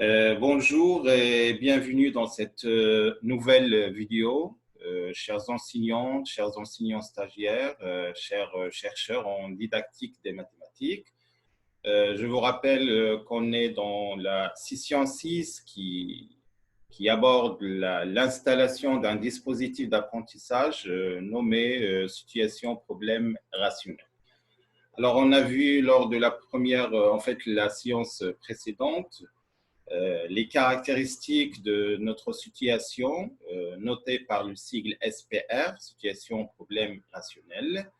Bonjour et bienvenue dans cette nouvelle vidéo, chers enseignants stagiaires, chers chercheurs en didactique des mathématiques. Je vous rappelle qu'on est dans la session 6 qui aborde l'installation d'un dispositif d'apprentissage nommé situation problème rationnel. Alors, on a vu lors de la première, la séance précédente, les caractéristiques de notre situation, notées par le sigle SPR, situation problème rationnel.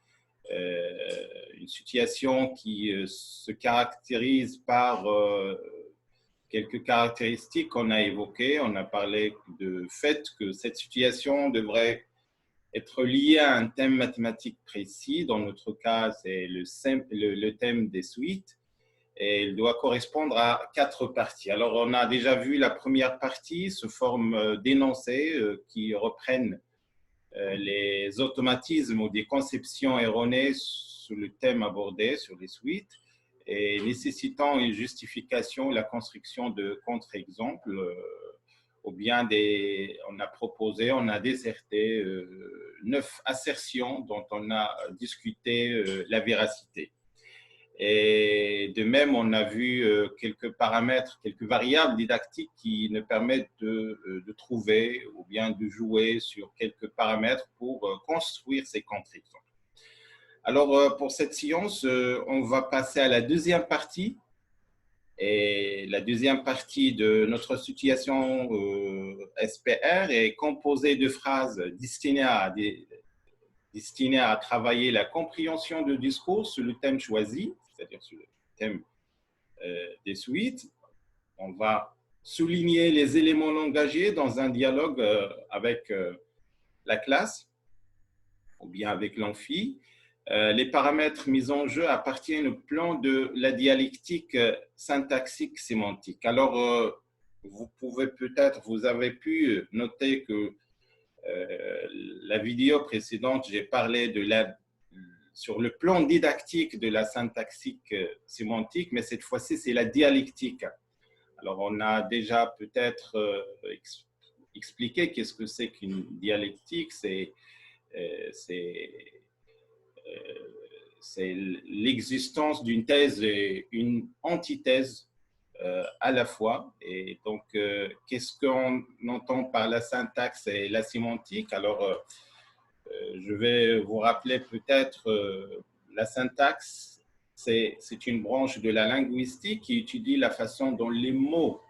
Une situation qui se caractérise par quelques caractéristiques qu'on a évoquées. On a parlé du fait que cette situation devrait être liée à un thème mathématique précis. Dans notre cas, c'est le thème des suites. Et il doit correspondre à 4 parties. Alors, on a déjà vu la première partie sous forme d'énoncés qui reprennent les automatismes ou des conceptions erronées sur le thème abordé, sur les suites, et nécessitant une justification, la construction de contre-exemples, ou bien on a déserté 9 assertions dont on a discuté la véracité. Et de même, on a vu quelques paramètres, quelques variables didactiques qui nous permettent de trouver ou bien de jouer sur quelques paramètres pour construire ces contre-exemples. Alors, pour cette séance, on va passer à la deuxième partie. Et la deuxième partie de notre situation SPR est composée de phrases destinées à travailler la compréhension du discours sur le thème choisi, c'est-à-dire sur le thème des suites. On va souligner les éléments langagiers dans un dialogue avec la classe ou bien avec l'amphi. Les paramètres mis en jeu appartiennent au plan de la dialectique syntaxique sémantique. Alors, vous avez pu noter que la vidéo précédente, j'ai parlé sur le plan didactique de la syntaxique sémantique, mais cette fois-ci, c'est la dialectique. Alors, on a déjà peut-être expliqué qu'est-ce que c'est qu'une dialectique. C'est l'existence d'une thèse et une antithèse à la fois. Et donc, qu'est-ce qu'on entend par la syntaxe et la sémantique? Alors, je vais vous rappeler peut-être la syntaxe, c'est une branche de la linguistique qui étudie la façon dont les mots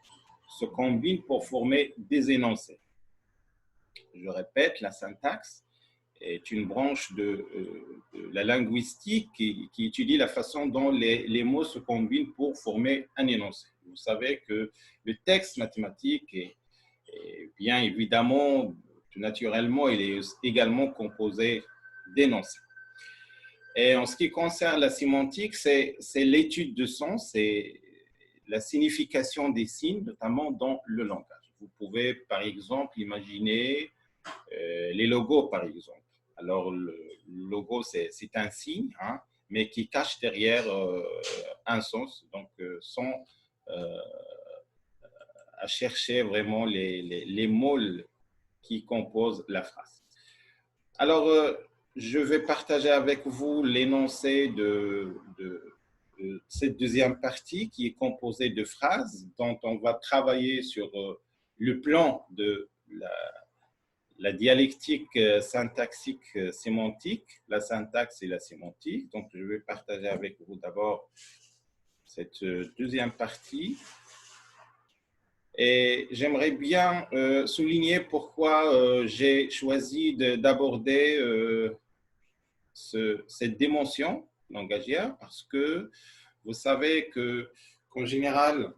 se combinent pour former des énoncés. Je répète, la syntaxe est une branche de la linguistique qui étudie la façon dont les mots se combinent pour former un énoncé. Vous savez que le texte mathématique est bien évidemment, tout naturellement, il est également composé d'énoncés. Et en ce qui concerne la sémantique, c'est l'étude de sens, c'est la signification des signes, notamment dans le langage. Vous pouvez, par exemple, imaginer les logos, par exemple. Alors, le logo, c'est un signe, hein, mais qui cache derrière un sens, donc sans à chercher vraiment les mots qui composent la phrase. Alors, je vais partager avec vous l'énoncé de cette deuxième partie qui est composée de phrases dont on va travailler sur le plan de la dialectique syntaxique sémantique, la syntaxe et la sémantique. Donc, je vais partager avec vous d'abord cette deuxième partie. Et j'aimerais bien souligner pourquoi j'ai choisi d'aborder cette dimension langagière, parce que vous savez qu'en général,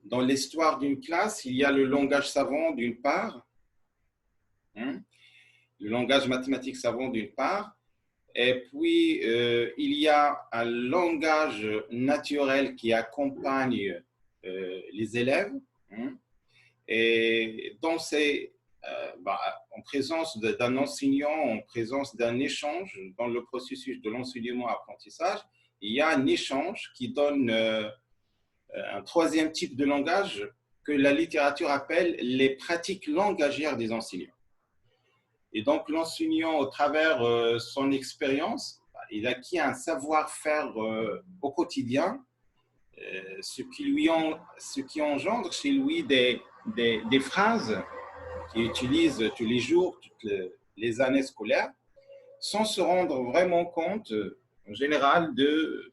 dans l'histoire d'une classe, il y a le langage savant d'une part, le langage mathématique savant d'une part, et puis il y a un langage naturel qui accompagne les élèves, et dans en présence d'un enseignant, en présence d'un échange dans le processus de l'enseignement-apprentissage, il y a un échange qui donne un troisième type de langage que la littérature appelle les pratiques langagières des enseignants. Et donc, l'enseignant, au travers son expérience, il acquiert un savoir-faire au quotidien, ce qui engendre chez lui des phrases qu'il utilise tous les jours, toutes les années scolaires, sans se rendre vraiment compte, en général, des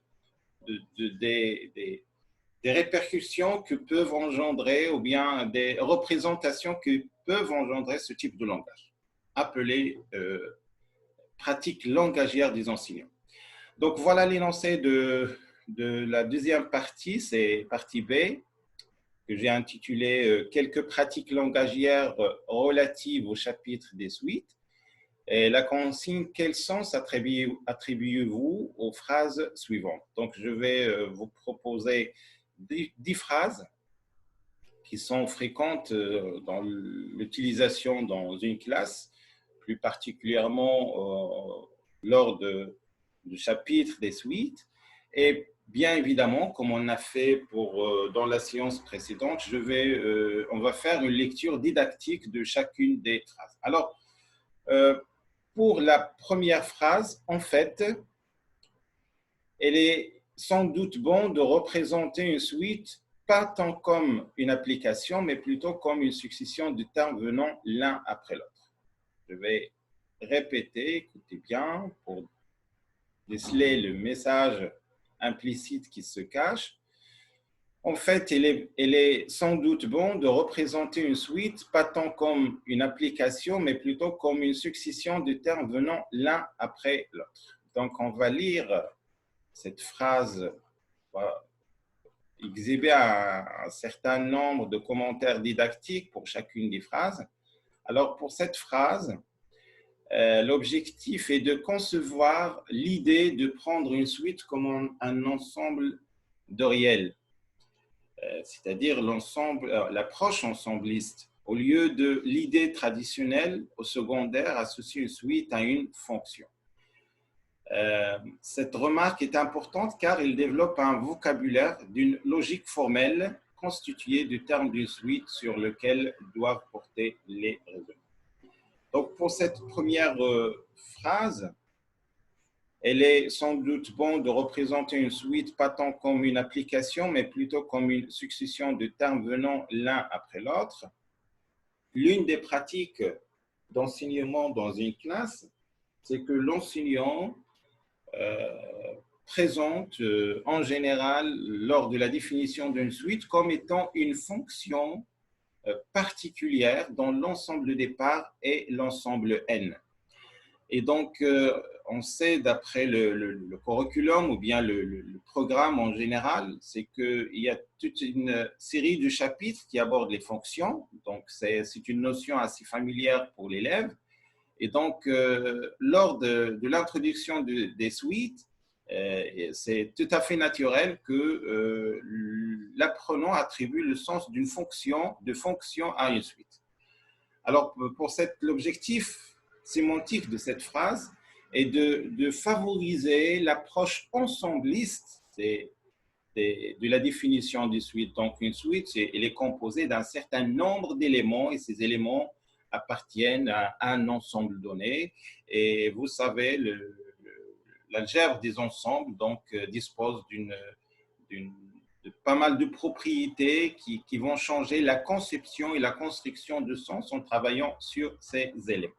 répercussions que peuvent engendrer ou bien des représentations que peuvent engendrer ce type de langage, appelé pratique langagière des enseignants. Donc voilà l'énoncé de la deuxième partie, c'est partie B, que j'ai intitulé quelques pratiques langagières relatives au chapitre des suites. Et la consigne, quel sens attribuez-vous aux phrases suivantes? Donc, je vais vous proposer 10 phrases qui sont fréquentes dans l'utilisation dans une classe, plus particulièrement lors du chapitre des suites. Et bien évidemment, comme on a fait dans la séance précédente, on va faire une lecture didactique de chacune des phrases. Alors, pour la première phrase, en fait, elle est sans doute bon de représenter une suite pas tant comme une application, mais plutôt comme une succession de termes venant l'un après l'autre. Je vais répéter, écoutez bien, pour déceler le message implicite qui se cache. En fait, il est sans doute bon de représenter une suite, pas tant comme une application, mais plutôt comme une succession de termes venant l'un après l'autre. Donc, on va lire cette phrase, on va exhiber un certain nombre de commentaires didactiques pour chacune des phrases. Alors, pour cette phrase, l'objectif est de concevoir l'idée de prendre une suite comme un ensemble de réels. C'est-à-dire l'approche ensembliste, au lieu de l'idée traditionnelle au secondaire associée une suite à une fonction. Cette remarque est importante car il développe un vocabulaire d'une logique formelle constituée de termes d'une suite sur lequel doivent porter les raisonnements. Donc pour cette première phrase, elle est sans doute bon de représenter une suite pas tant comme une application, mais plutôt comme une succession de termes venant l'un après l'autre. L'une des pratiques d'enseignement dans une classe, c'est que l'enseignant présente en général lors de la définition d'une suite comme étant une fonction particulière dont l'ensemble de départ est l'ensemble N. Et donc, on sait d'après le curriculum ou bien le programme en général, c'est qu'il y a toute une série de chapitres qui abordent les fonctions. Donc, c'est une notion assez familière pour l'élève. Et donc, lors de l'introduction des suites, c'est tout à fait naturel que l'apprenant attribue le sens d'une fonction, de fonction à une suite. Alors, pour l'objectif sémantique de cette phrase est de favoriser l'approche ensembliste de la définition d'une suite. Donc, une suite, elle est composée d'un certain nombre d'éléments et ces éléments appartiennent à un ensemble donné. Et vous savez, l'algèbre des ensembles donc, dispose de pas mal de propriétés qui vont changer la conception et la construction de sens en travaillant sur ces éléments.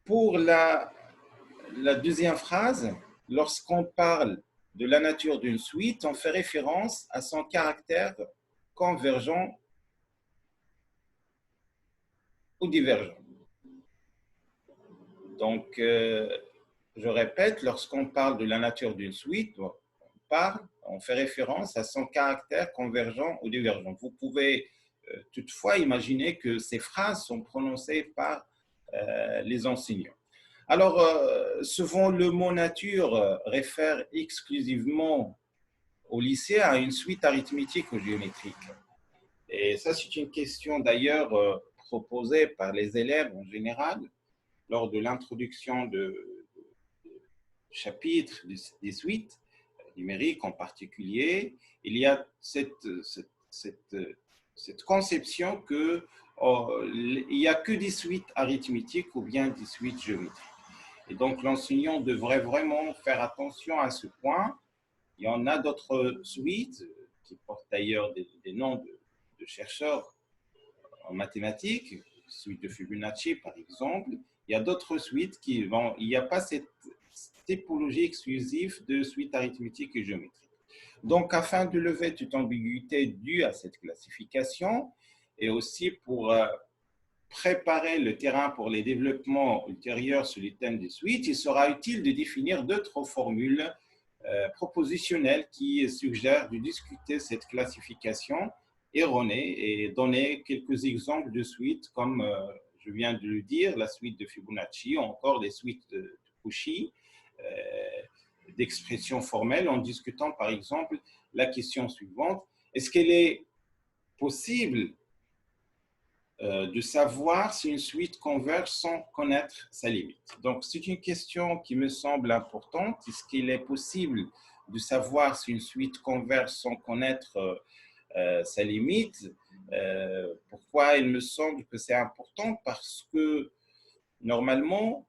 Pour la deuxième phrase, lorsqu'on parle de la nature d'une suite, on fait référence à son caractère convergent ou divergent. Donc, je répète, lorsqu'on parle de la nature d'une suite, on fait référence à son caractère convergent ou divergent. Vous pouvez toutefois imaginer que ces phrases sont prononcées par les enseignants. Alors, souvent, le mot nature réfère exclusivement au lycée à une suite arithmétique ou géométrique. Et ça, c'est une question d'ailleurs proposée par les élèves en général lors de l'introduction de chapitres des suites. numérique en particulier, il y a cette conception que il n'y a que des suites arithmétiques ou bien des suites géométriques. Et donc, l'enseignant devrait vraiment faire attention à ce point. Il y en a d'autres suites qui portent d'ailleurs des noms de chercheurs en mathématiques, suite de Fibonacci par exemple. Il y a d'autres suites qui vont, il n'y a pas cette typologie exclusive de suites arithmétiques et géométriques. Donc, afin de lever toute ambiguïté due à cette classification et aussi pour préparer le terrain pour les développements ultérieurs sur les thèmes des suites, il sera utile de définir d'autres formules propositionnelles qui suggèrent de discuter cette classification erronée et donner quelques exemples de suites comme je viens de le dire, la suite de Fibonacci ou encore les suites de Cauchy, d'expressions formelles en discutant par exemple la question suivante. Est-ce qu'il est possible de savoir si une suite converge sans connaître sa limite? Donc, c'est une question qui me semble importante. Est-ce qu'il est possible de savoir si une suite converge sans connaître sa limite? Pourquoi il me semble que c'est important? Parce que normalement,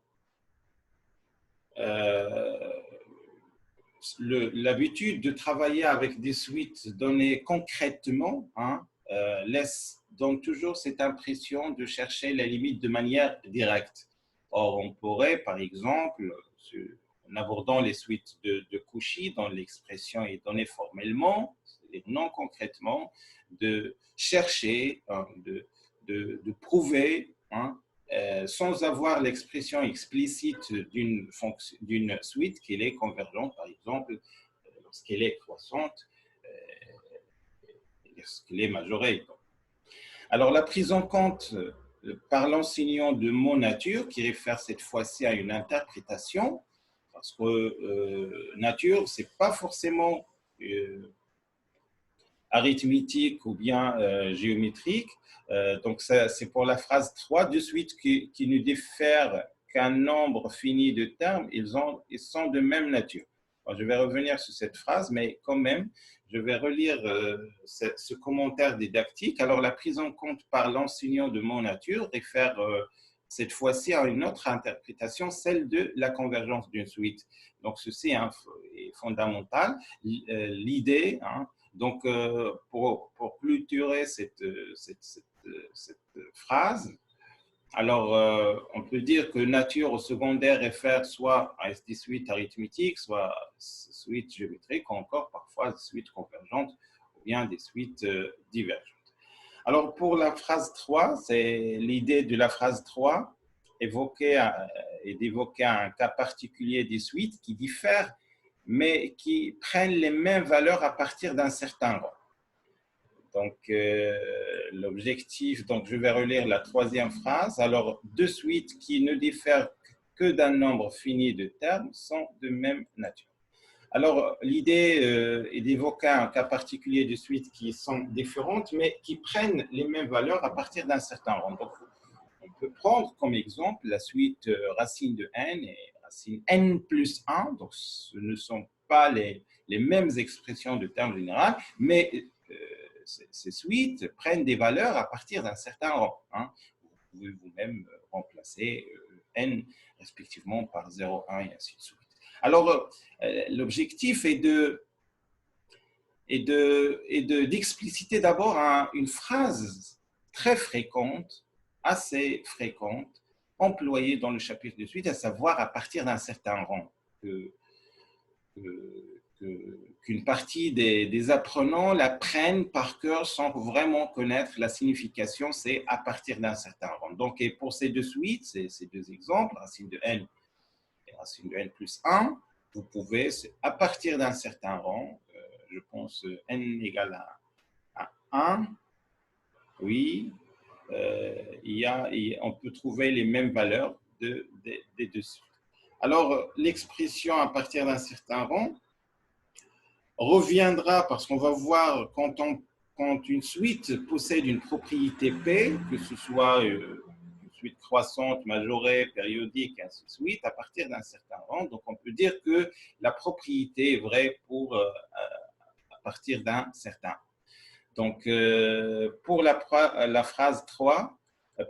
l'habitude de travailler avec des suites données concrètement laisse donc toujours cette impression de chercher la limite de manière directe. Or, on pourrait, par exemple, en abordant les suites de Cauchy, dont l'expression est donnée formellement, et non concrètement, de chercher, de prouver, sans avoir l'expression explicite d'une suite qu'elle est convergente, par exemple, lorsqu'elle est croissante, lorsqu'elle est majorée. Alors, la prise en compte par l'enseignant de mot nature, qui réfère cette fois-ci à une interprétation, parce que nature, ce n'est pas forcément arithmétique ou bien géométrique. Donc, c'est pour la phrase 3 de suite qui ne diffère qu'un nombre fini de termes, ils sont de même nature. Alors, je vais revenir sur cette phrase, mais quand même, je vais relire ce commentaire didactique. Alors, la prise en compte par l'enseignant de mot nature réfère cette fois-ci à une autre interprétation, celle de la convergence d'une suite. Donc, ceci est fondamental. L'idée, donc, pour clôturer cette phrase, alors, on peut dire que nature au secondaire réfère soit à des suites arithmétiques, soit suites géométriques, ou encore parfois des suites convergentes ou bien des suites divergentes. Alors, pour la phrase 3, c'est l'idée de la phrase 3 est d'évoquer un cas particulier des suites qui diffèrent, mais qui prennent les mêmes valeurs à partir d'un certain rang. Donc, l'objectif, donc je vais relire la troisième phrase. Alors, deux suites qui ne diffèrent que d'un nombre fini de termes sont de même nature. Alors, l'idée est d'évoquer un cas particulier de suites qui sont différentes, mais qui prennent les mêmes valeurs à partir d'un certain rang. Donc, on peut prendre comme exemple la suite racine de n et racine n plus 1. Donc, ce ne sont pas les mêmes expressions de termes généraux, mais ces suites prennent des valeurs à partir d'un certain rang. Vous pouvez vous-même remplacer n respectivement par 0, 1 et ainsi de suite. Alors, l'objectif est d'expliciter d'abord une phrase très fréquente, assez fréquente, employée dans le chapitre de suite, à savoir à partir d'un certain rang, qu'une partie des apprenants la prennent par cœur sans vraiment connaître la signification, c'est à partir d'un certain rang. Donc, et pour ces deux suites, ces deux exemples, racine de n et racine de n plus 1, vous pouvez, à partir d'un certain rang, je pense n égale à 1, oui, on peut trouver les mêmes valeurs des deux suites. Alors, l'expression à partir d'un certain rang reviendra parce qu'on va voir quand une suite possède une propriété P, que ce soit suite croissante, majorée, périodique, et ainsi de suite, à partir d'un certain rang. Donc, on peut dire que la propriété est vraie à partir d'un certain rang. Donc, pour la phrase 3,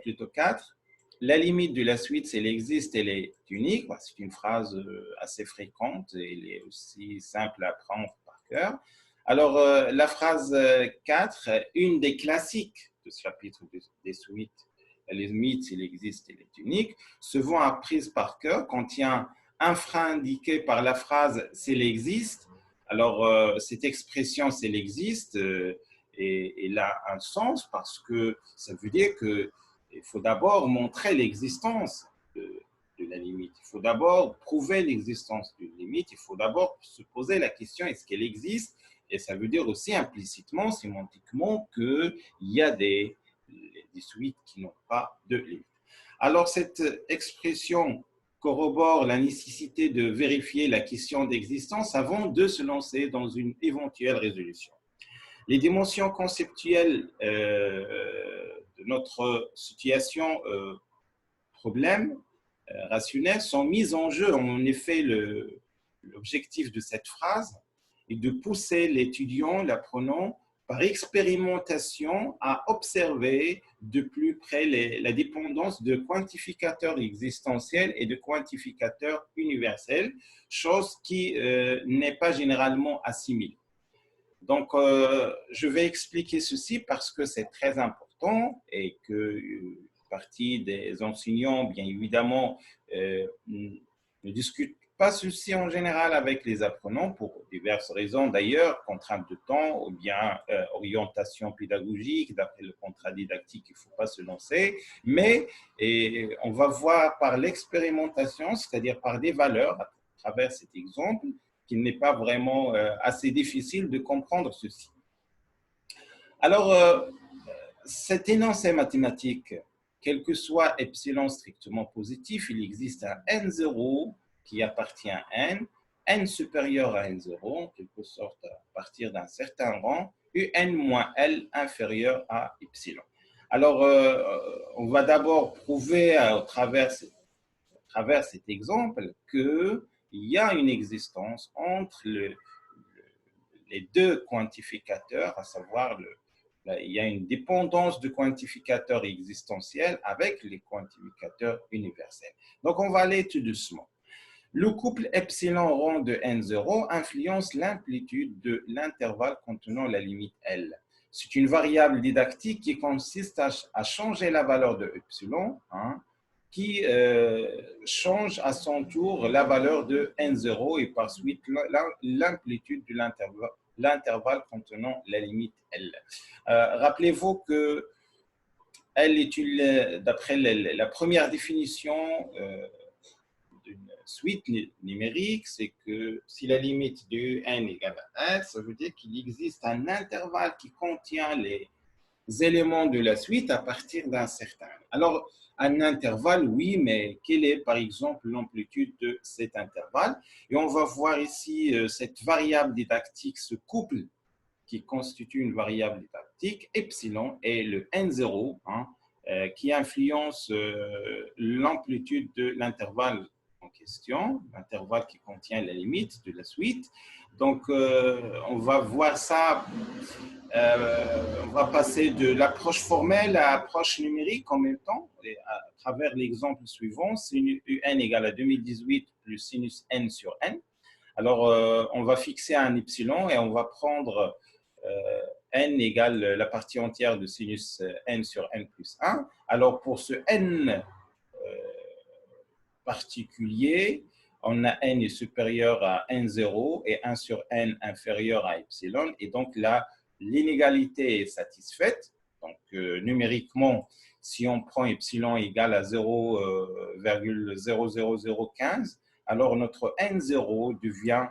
plutôt 4, la limite de la suite, c'est elle existe, elle est unique. C'est une phrase assez fréquente et elle est aussi simple à apprendre par cœur. Alors, la phrase 4, une des classiques de ce chapitre des suites, la limite, elle existe, elle est unique, souvent apprise par cœur, contient un frein indiqué par la phrase « s'il existe ». Alors, cette expression « s'il existe », et elle a un sens parce que ça veut dire qu'il faut d'abord montrer l'existence de la limite. Il faut d'abord prouver l'existence d'une limite. Il faut d'abord se poser la question, est-ce qu'elle existe? Et ça veut dire aussi implicitement, sémantiquement, qu'il y a des suites qui n'ont pas de limite. Alors, cette expression corrobore la nécessité de vérifier la question d'existence avant de se lancer dans une éventuelle résolution. Les dimensions conceptuelles de notre situation problème rationnel sont mises en jeu. En effet, l'objectif de cette phrase est de pousser l'étudiant, l'apprenant, par expérimentation, à observer de plus près la dépendance de quantificateurs existentiels et de quantificateurs universels, chose qui n'est pas généralement assimilée. Donc, je vais expliquer ceci parce que c'est très important et que partie des enseignants, bien évidemment, ne discutent pas ceci en général avec les apprenants pour diverses raisons d'ailleurs, contrainte de temps ou bien orientation pédagogique, d'après le contrat didactique, il ne faut pas se lancer, mais on va voir par l'expérimentation, c'est-à-dire par des valeurs, à travers cet exemple, qu'il n'est pas vraiment assez difficile de comprendre ceci. Alors, cet énoncé mathématique, quel que soit epsilon strictement positif, il existe un n0 qui appartient à n supérieur à n0, en quelque sorte à partir d'un certain rang, et n moins L inférieur à epsilon. Alors, on va d'abord prouver à travers cet exemple qu'il y a une existence entre les deux quantificateurs, à savoir il y a une dépendance de quantificateurs existentiels avec les quantificateurs universels. Donc, on va aller tout doucement. Le couple epsilon rond de n0 influence l'amplitude de l'intervalle contenant la limite L. C'est une variable didactique qui consiste à changer la valeur de epsilon, qui change à son tour la valeur de n0 et par suite l'amplitude de l'intervalle contenant la limite L. Rappelez-vous que L est d'après la première définition d'une suite numérique, c'est que si la limite de n égale à L, ça veut dire qu'il existe un intervalle qui contient les éléments de la suite à partir d'un certain. Alors, un intervalle, oui, mais quelle est, par exemple, l'amplitude de cet intervalle? Et on va voir ici cette variable didactique, ce couple qui constitue une variable didactique, epsilon, et le n0, qui influence l'amplitude de l'intervalle en question, l'intervalle qui contient la limite de la suite. Donc, on va voir ça, on va passer de l'approche formelle à l'approche numérique en même temps, et à travers l'exemple suivant, sinus un égale à 2018 plus sinus n sur n. Alors, on va fixer un epsilon et on va prendre n égale la partie entière de sinus n sur n plus 1. Alors, pour ce n particulier, on a n est supérieur à n0 et 1 sur n inférieur à epsilon. Et donc là, l'inégalité est satisfaite. Donc, numériquement, si on prend epsilon égal à 0,00015, alors notre n0 devient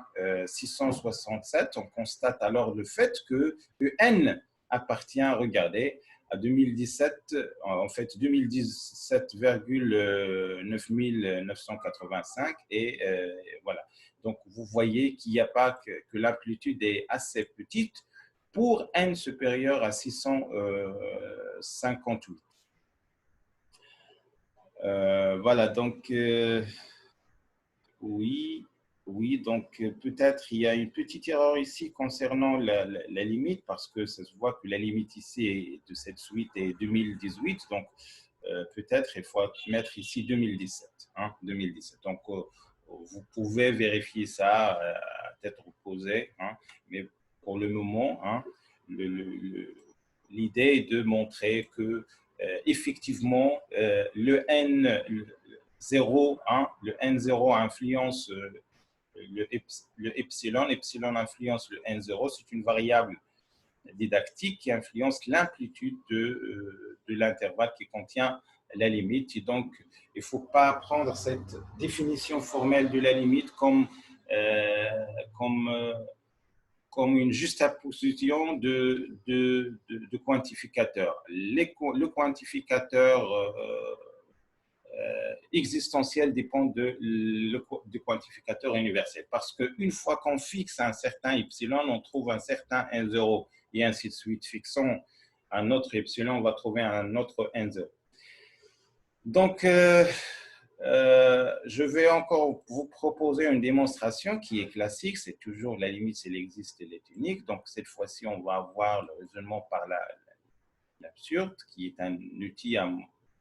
667. On constate alors le fait que n appartient, regardez, à 2017, en fait 2017,9985 et voilà. Donc vous voyez qu'il n'y a pas que l'amplitude est assez petite pour n supérieur à 658. Voilà, donc oui, oui, donc peut-être il y a une petite erreur ici concernant la limite, parce que ça se voit que la limite ici de cette suite est 2018, donc peut-être il faut mettre ici 2017. Hein, 2017. Donc vous pouvez vérifier ça à tête reposée, hein, mais pour le moment, hein, l'idée est de montrer que effectivement le N0, hein, le N0 influence le epsilon, epsilon influence le N0, c'est une variable didactique qui influence l'amplitude de l'intervalle qui contient la limite. Et donc, il ne faut pas prendre cette définition formelle de la limite comme, comme une juxtaposition de quantificateurs. Le quantificateur existentiel dépend du quantificateur universel. Parce qu'une fois qu'on fixe un certain epsilon, on trouve un certain N0 et ainsi de suite. Fixons un autre epsilon, on va trouver un autre N0. Donc, je vais encore vous proposer une démonstration qui est classique. C'est toujours la limite, si elle existe, elle est unique. Donc, cette fois-ci, on va avoir le raisonnement par l'absurde, qui est un outil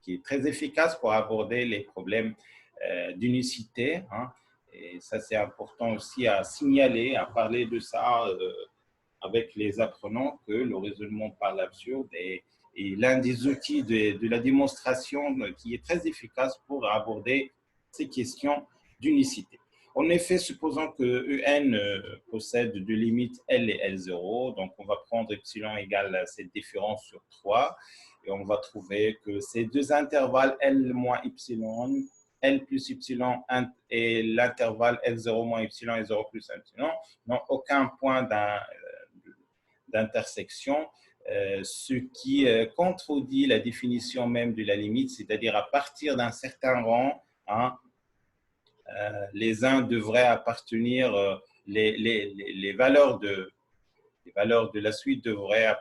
qui est très efficace pour aborder les problèmes d'unicité. Hein. Et ça, c'est important aussi à signaler, à parler de ça avec les apprenants, que le raisonnement par l'absurde est l'un des outils de la démonstration qui est très efficace pour aborder ces questions d'unicité. En effet, supposons que UN possède deux limites L et L0, donc on va prendre epsilon égale à cette différence sur 3, et on va trouver que ces deux intervalles L moins epsilon, L plus epsilon et l'intervalle L0 moins epsilon et 0 plus epsilon n'ont aucun point d'intersection, ce qui contredit la définition même de la limite, c'est-à-dire à partir d'un certain rang, hein, les uns devraient appartenir, les valeurs de la suite devraient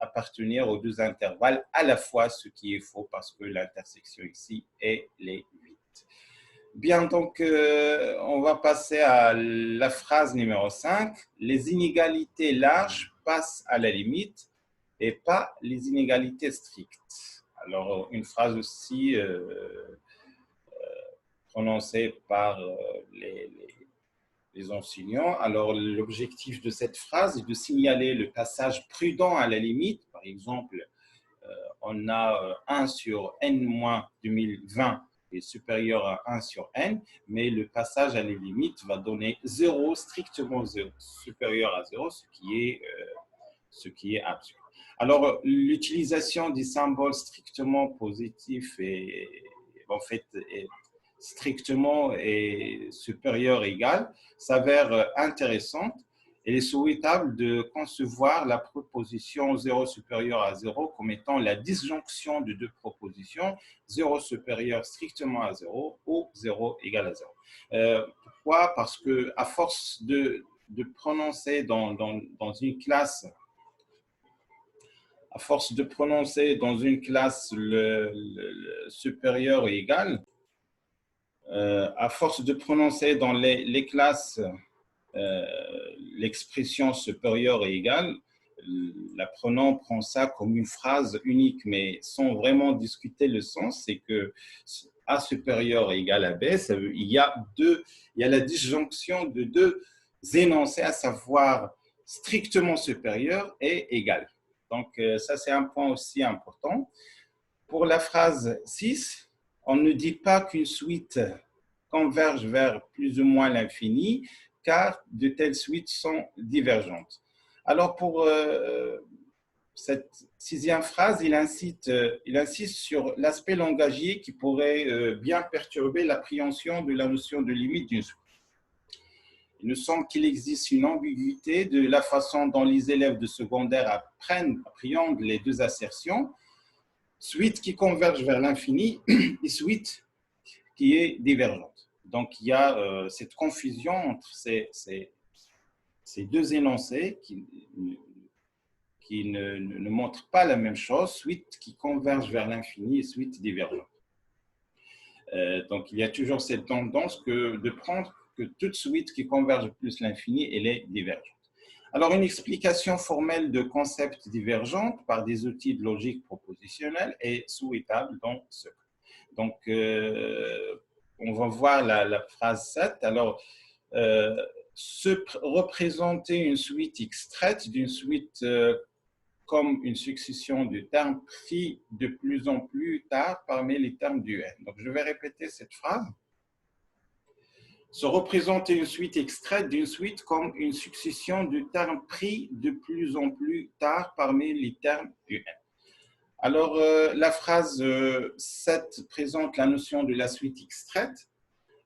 appartenir aux deux intervalles à la fois, ce qui est faux parce que l'intersection ici est les 8. Bien, donc on va passer à la phrase numéro 5. Les inégalités larges passent à la limite et pas les inégalités strictes. Alors, une phrase aussi prononcée par les enseignants. Alors, l'objectif de cette phrase est de signaler le passage prudent à la limite. Par exemple, on a 1 sur n-2020 est supérieur à 1 sur n, mais le passage à la limite va donner 0, strictement 0, supérieur à 0, ce qui est absurde. Alors, l'utilisation des symboles strictement positifs est en fait strictement et supérieur égal s'avère intéressante. Il est souhaitable de concevoir la proposition 0 supérieur à 0 comme étant la disjonction de deux propositions, 0 supérieur strictement à 0 ou 0 égal à 0. Pourquoi? Parce qu'à force de prononcer dans une classe, le supérieur et égal, à force de prononcer dans les classes l'expression supérieure et égale, l'apprenant prend ça comme une phrase unique, mais sans vraiment discuter le sens. C'est que A supérieur égale à B, il y a la disjonction de deux énoncés, à savoir strictement supérieur et égal. Donc, ça, c'est un point aussi important. Pour la phrase 6, on ne dit pas qu'une suite converge vers plus ou moins l'infini, car de telles suites sont divergentes. Alors, pour cette sixième phrase, il insiste sur l'aspect langagier qui pourrait bien perturber l'appréhension de la notion de limite d'une suite. Il nous semble qu'il existe une ambiguïté de la façon dont les élèves de secondaire appréhendent les deux assertions, suite qui converge vers l'infini et suite qui est divergente. Donc, il y a cette confusion entre ces deux énoncés qui montrent pas la même chose, suite qui converge vers l'infini et suite divergente. Donc, il y a toujours cette tendance de prendre que toute suite qui converge plus l'infini, elle est divergente. Alors, une explication formelle de concepts divergents par des outils de logique propositionnelle est souhaitable dans ce cas. Donc, on va voir la phrase 7. Alors, représenter une suite extraite d'une suite comme une succession de termes pris de plus en plus tard parmi les termes du N. Donc, je vais répéter cette phrase. Se représenter une suite extraite d'une suite comme une succession de termes pris de plus en plus tard parmi les termes du N. Alors, la phrase 7 présente la notion de la suite extraite.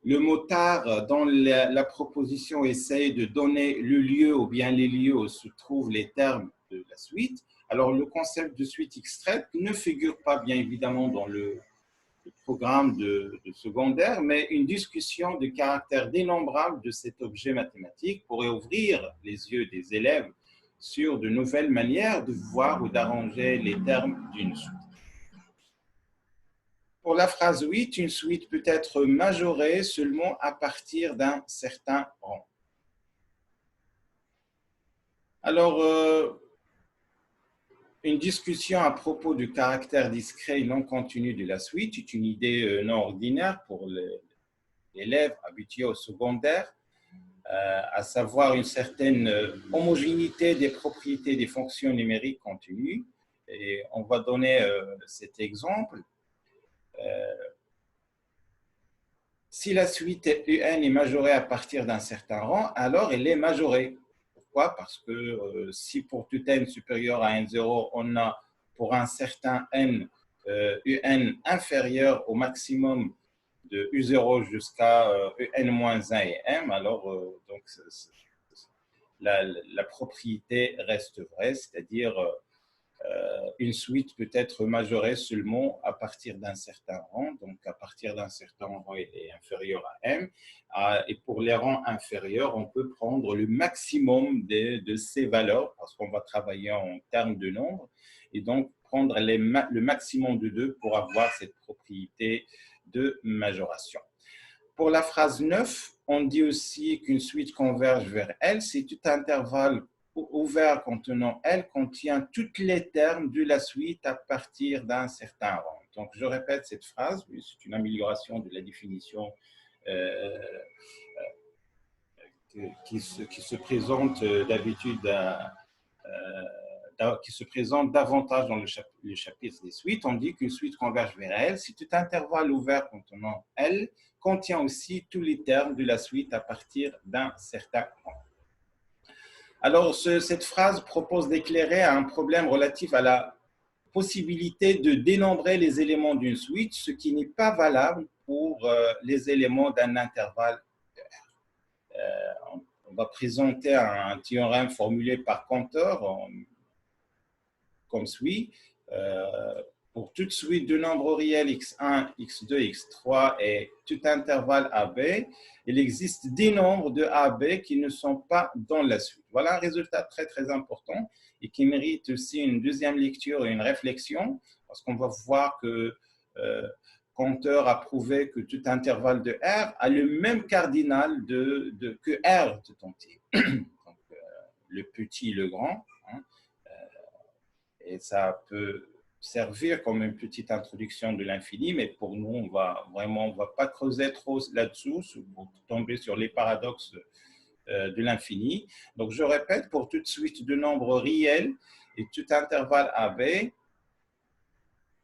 Le mot tard dans la proposition essaye de donner le lieu ou bien les lieux où se trouvent les termes de la suite. Alors, le concept de suite extraite ne figure pas bien évidemment dans le programme de secondaire, mais une discussion de caractère dénombrable de cet objet mathématique pourrait ouvrir les yeux des élèves sur de nouvelles manières de voir ou d'arranger les termes d'une suite. Pour la phrase 8, une suite peut être majorée seulement à partir d'un certain rang. Alors, une discussion à propos du caractère discret et non continu de la suite est une idée non ordinaire pour l'élève habitué au secondaire, à savoir une certaine homogénéité des propriétés des fonctions numériques continues. Et on va donner cet exemple. Si la suite UN est majorée à partir d'un certain rang, alors elle est majorée. Pourquoi? Parce que si pour tout n supérieur à n0, on a pour un certain n UN inférieur au maximum de U0 jusqu'à UN-1 et M, alors donc, la propriété reste vraie, c'est-à-dire une suite peut être majorée seulement à partir d'un certain rang. Donc, à partir d'un certain rang, il est inférieur à M. Et pour les rangs inférieurs, on peut prendre le maximum de ces valeurs parce qu'on va travailler en termes de nombre. Et donc, prendre le maximum de 2 pour avoir cette propriété de majoration. Pour la phrase 9, on dit aussi qu'une suite converge vers L si tout intervalle ouvert contenant L contient tous les termes de la suite à partir d'un certain rang. Donc, je répète cette phrase, c'est une amélioration de la définition qui se présente d'habitude qui se présente davantage dans le chapitre des suites. On dit qu'une suite converge vers L si tout intervalle ouvert contenant L contient aussi tous les termes de la suite à partir d'un certain rang. Alors, cette phrase propose d'éclairer un problème relatif à la possibilité de dénombrer les éléments d'une suite, ce qui n'est pas valable pour les éléments d'un intervalle R. On va présenter un théorème formulé par Cantor comme suit. Pour toute suite de nombres réels x1, x2, x3 et tout intervalle AB, il existe des nombres de AB qui ne sont pas dans la suite. Voilà un résultat très, très important et qui mérite aussi une deuxième lecture et une réflexion, parce qu'on va voir que Cantor a prouvé que tout intervalle de R a le même cardinal que R tout entier. Donc, le petit et le grand. Hein, et ça peut servir comme une petite introduction de l'infini, mais pour nous, on va pas creuser trop là-dessous pour tomber sur les paradoxes de l'infini. Donc, je répète, pour toute suite de nombres réels et tout intervalle AB,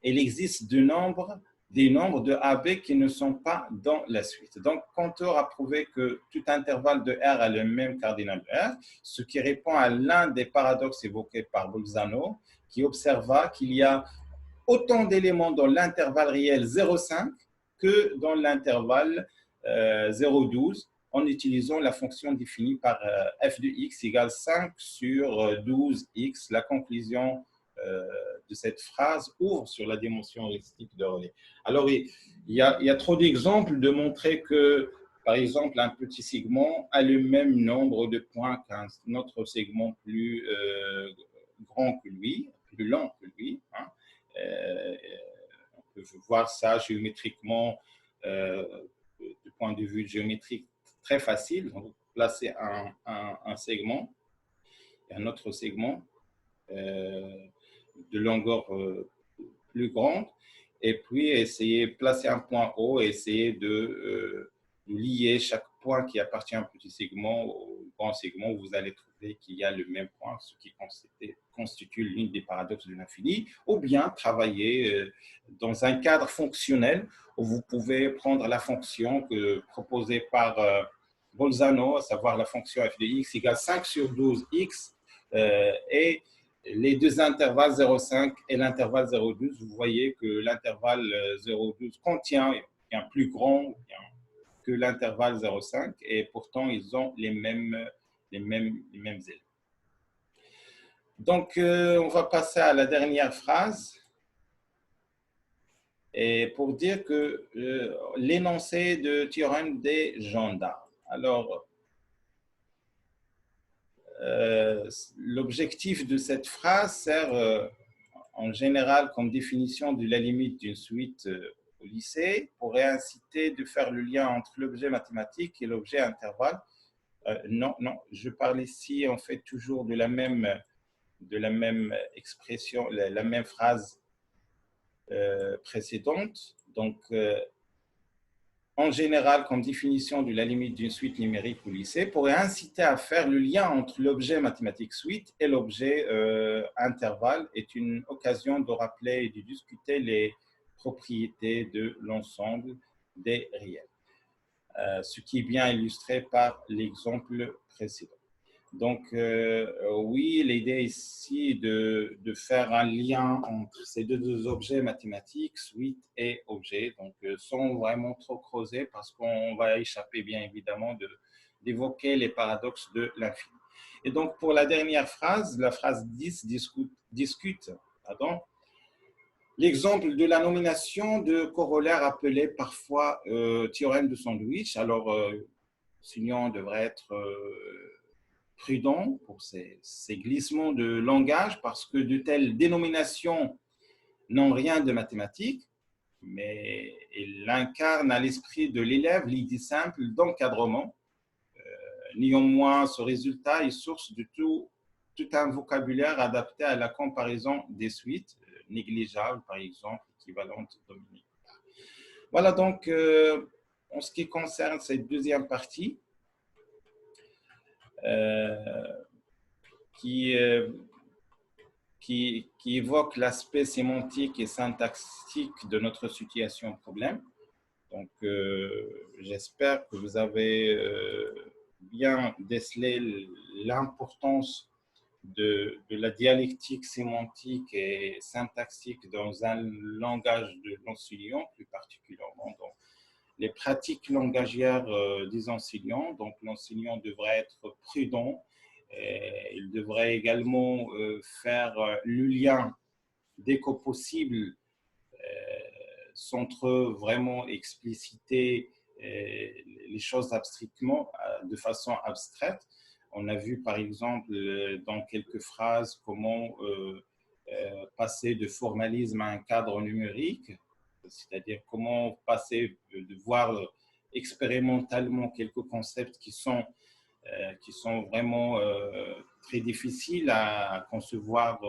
il existe des nombres de AB qui ne sont pas dans la suite. Donc, Cantor a prouvé que tout intervalle de R a le même cardinal de R, ce qui répond à l'un des paradoxes évoqués par Bolzano, qui observa qu'il y a autant d'éléments dans l'intervalle réel 0,5 que dans l'intervalle 0,12 en utilisant la fonction définie par f de x égale 5 sur 12x. La conclusion de cette phrase ouvre sur la dimension heuristique de Relais. Alors, il y a trop d'exemples de montrer que, par exemple, un petit segment a le même nombre de points qu'un autre segment plus grand que lui, plus lent que lui. Hein. On peut voir ça géométriquement du point de vue géométrique très facile. Donc, placer un segment et un autre segment de longueur plus grande, et puis essayer de placer un point haut et essayer de lier chaque point qui appartient à un petit segment au grand segment. Vous allez trouver qu'il y a le même point, ce qui constitue l'une des paradoxes de l'infini, ou bien travailler dans un cadre fonctionnel où vous pouvez prendre la fonction proposée par Bolzano, à savoir la fonction f de x égale 5 sur 12x, et les deux intervalles 0,5 et l'intervalle 0,12. Vous voyez que l'intervalle 0,12 contient un plus grand que l'intervalle 0,5, et pourtant ils ont les mêmes éléments. Donc, on va passer à la dernière phrase. Et pour dire que l'énoncé de théorème des gendarmes. Alors, l'objectif de cette phrase sert en général comme définition de la limite d'une suite au lycée, pourrait inciter de faire le lien entre l'objet mathématique et l'objet intervalle. Non, je parle ici en fait toujours de la même expression, la même phrase précédente. Donc, en général, comme définition de la limite d'une suite numérique au lycée, pourrait inciter à faire le lien entre l'objet mathématique suite et l'objet intervalle, est une occasion de rappeler et de discuter les propriétés de l'ensemble des réels, ce qui est bien illustré par l'exemple précédent. Donc, oui, l'idée ici de faire un lien entre ces deux objets mathématiques, suite et objet, donc sans vraiment trop creuser, parce qu'on va échapper bien évidemment d'évoquer les paradoxes de l'infini. Et donc, pour la dernière phrase, la phrase 10 discute l'exemple de la nomination de corollaire appelé parfois théorème de sandwich. Alors, Signon devrait être prudent pour ces glissements de langage, parce que de telles dénominations n'ont rien de mathématique, mais il incarne à l'esprit de l'élève l'idée simple d'encadrement. Néanmoins, ce résultat est source de tout un vocabulaire adapté à la comparaison des suites, négligeables par exemple, équivalentes dominiques. Voilà donc en ce qui concerne cette deuxième partie, qui évoque l'aspect sémantique et syntaxique de notre situation problème. Donc, j'espère que vous avez bien décelé l'importance de la dialectique sémantique et syntaxique dans un langage de l'enseignant, plus particulièrement dans les pratiques langagières des enseignants. Donc, l'enseignant devrait être prudent. Il devrait également faire le lien dès que possible sans vraiment expliciter les choses abstraitement, de façon abstraite. On a vu par exemple dans quelques phrases comment passer de formalisme à un cadre numérique, c'est-à-dire comment passer de voir expérimentalement quelques concepts qui sont vraiment très difficiles à concevoir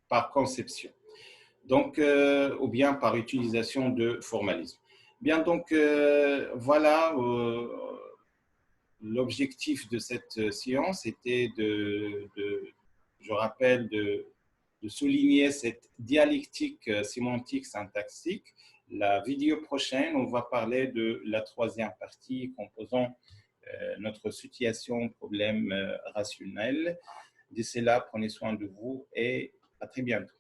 par conception. Donc, ou bien par utilisation de formalisme. Bien, donc, voilà, l'objectif de cette séance était je rappelle, de souligner cette dialectique sémantique syntaxique. La vidéo prochaine, on va parler de la troisième partie composant notre situation problème rationnel. D'ici là, prenez soin de vous et à très bientôt.